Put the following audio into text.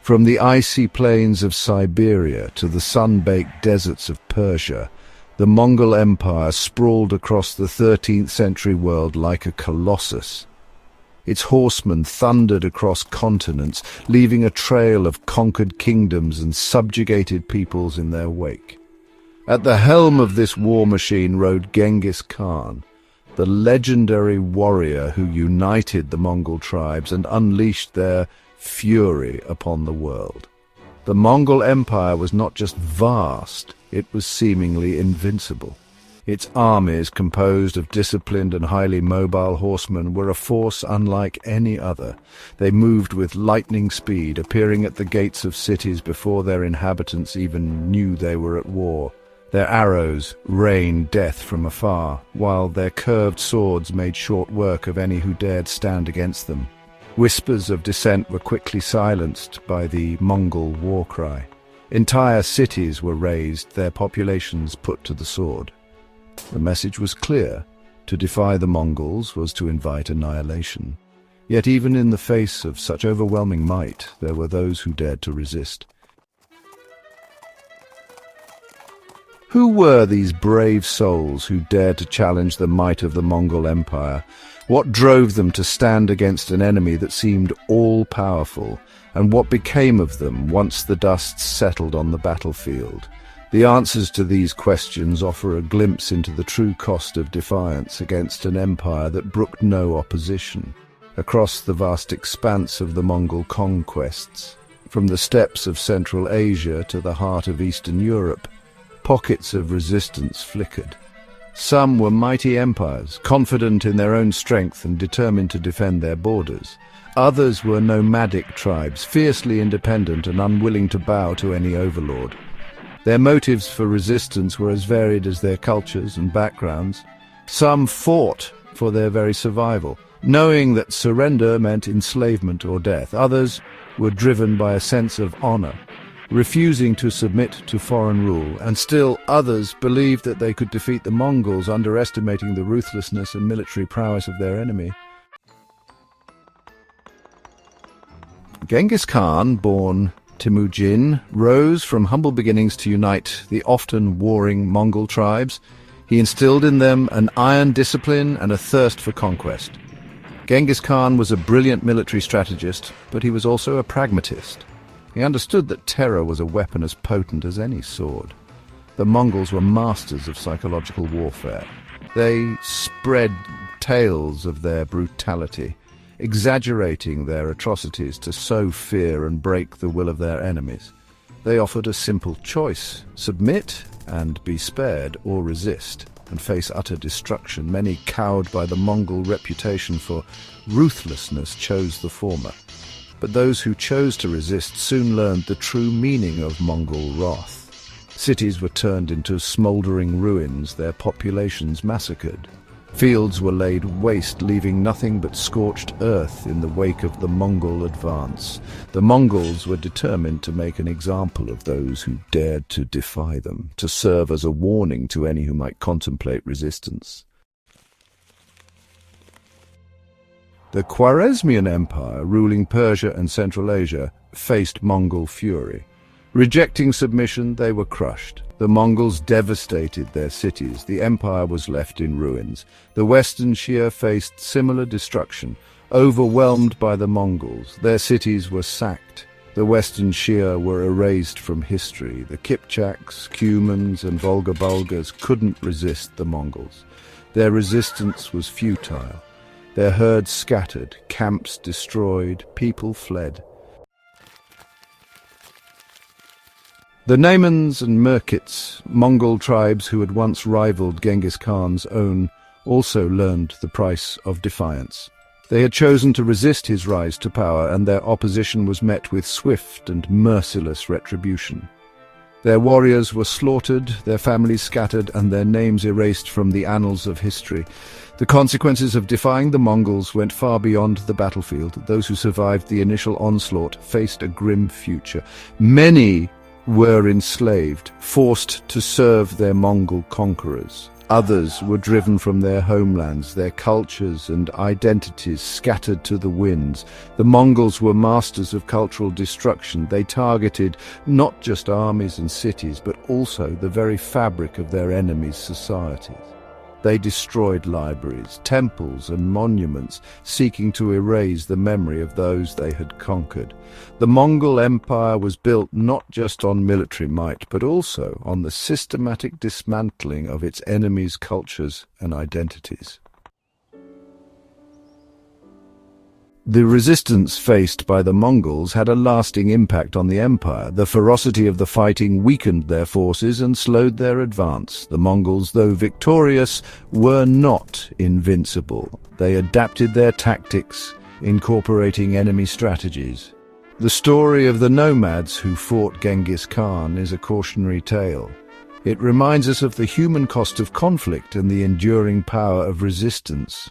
From the icy plains of Siberia to the sun-baked deserts of Persia, the Mongol Empire sprawled across the 13th century world like a colossus. Its horsemen thundered across continents, leaving a trail of conquered kingdoms and subjugated peoples in their wake. At the helm of this war machine rode Genghis Khan, the legendary warrior who united the Mongol tribes and unleashed their fury upon the world. The Mongol Empire was not just vast, it was seemingly invincible. Its armies, composed of disciplined and highly mobile horsemen, were a force unlike any other. They moved with lightning speed, appearing at the gates of cities before their inhabitants even knew they were at war. Their arrows rained death from afar, while their curved swords made short work of any who dared stand against them. Whispers of dissent were quickly silenced by the Mongol war cry. Entire cities were razed, their populations put to the sword. The message was clear. To defy the Mongols was to invite annihilation. Yet even in the face of such overwhelming might, there were those who dared to resist. Who were these brave souls who dared to challenge the might of the Mongol Empire? What drove them to stand against an enemy that seemed all-powerful? And what became of them once the dust settled on the battlefield? The answers to these questions offer a glimpse into the true cost of defiance against an empire that brooked no opposition. Across the vast expanse of the Mongol conquests, from the steppes of Central Asia to the heart of Eastern Europe, pockets of resistance flickered. Some were mighty empires, confident in their own strength and determined to defend their borders. Others were nomadic tribes, fiercely independent and unwilling to bow to any overlord. Their motives for resistance were as varied as their cultures and backgrounds. Some fought for their very survival, knowing that surrender meant enslavement or death. Others were driven by a sense of honor, refusing to submit to foreign rule, and still others believed that they could defeat the Mongols, underestimating the ruthlessness and military prowess of their enemy. Genghis Khan, born Temujin, rose from humble beginnings to unite the often warring Mongol tribes. He instilled in them an iron discipline and a thirst for conquest. Genghis Khan was a brilliant military strategist, but he was also a pragmatist. He understood that terror was a weapon as potent as any sword. The Mongols were masters of psychological warfare. They spread tales of their brutality, exaggerating their atrocities to sow fear and break the will of their enemies. They offered a simple choice: submit and be spared, or resist and face utter destruction. Many, cowed by the Mongol reputation for ruthlessness, chose the former. But those who chose to resist soon learned the true meaning of Mongol wrath. Cities were turned into smoldering ruins, their populations massacred. Fields were laid waste, leaving nothing but scorched earth in the wake of the Mongol advance. The Mongols were determined to make an example of those who dared to defy them, to serve as a warning to any who might contemplate resistance. The Khwarezmian Empire, ruling Persia and Central Asia, faced Mongol fury. Rejecting submission, they were crushed. The Mongols devastated their cities. The empire was left in ruins. The Western Xia faced similar destruction. Overwhelmed by the Mongols, their cities were sacked. The Western Xia were erased from history. The Kipchaks, Cumans, and Volga Bulgars couldn't resist the Mongols. Their resistance was futile. Their herds scattered, camps destroyed, people fled. The Nomads and Merkits, Mongol tribes who had once rivaled Genghis Khan's own, also learned the price of defiance. They had chosen to resist his rise to power, and their opposition was met with swift and merciless retribution. Their warriors were slaughtered, their families scattered, and their names erased from the annals of history. The consequences of defying the Mongols went far beyond the battlefield. Those who survived the initial onslaught faced a grim future. Many were enslaved, forced to serve their Mongol conquerors. Others were driven from their homelands, their cultures and identities scattered to the winds. The Mongols were masters of cultural destruction. They targeted not just armies and cities, but also the very fabric of their enemies' societies. They destroyed libraries, temples and monuments, seeking to erase the memory of those they had conquered. The Mongol Empire was built not just on military might, but also on the systematic dismantling of its enemies' cultures and identities. The resistance faced by the Mongols had a lasting impact on the empire. The ferocity of the fighting weakened their forces and slowed their advance. The Mongols, though victorious, were not invincible. They adapted their tactics, incorporating enemy strategies. The story of the nomads who fought Genghis Khan is a cautionary tale. It reminds us of the human cost of conflict and the enduring power of resistance.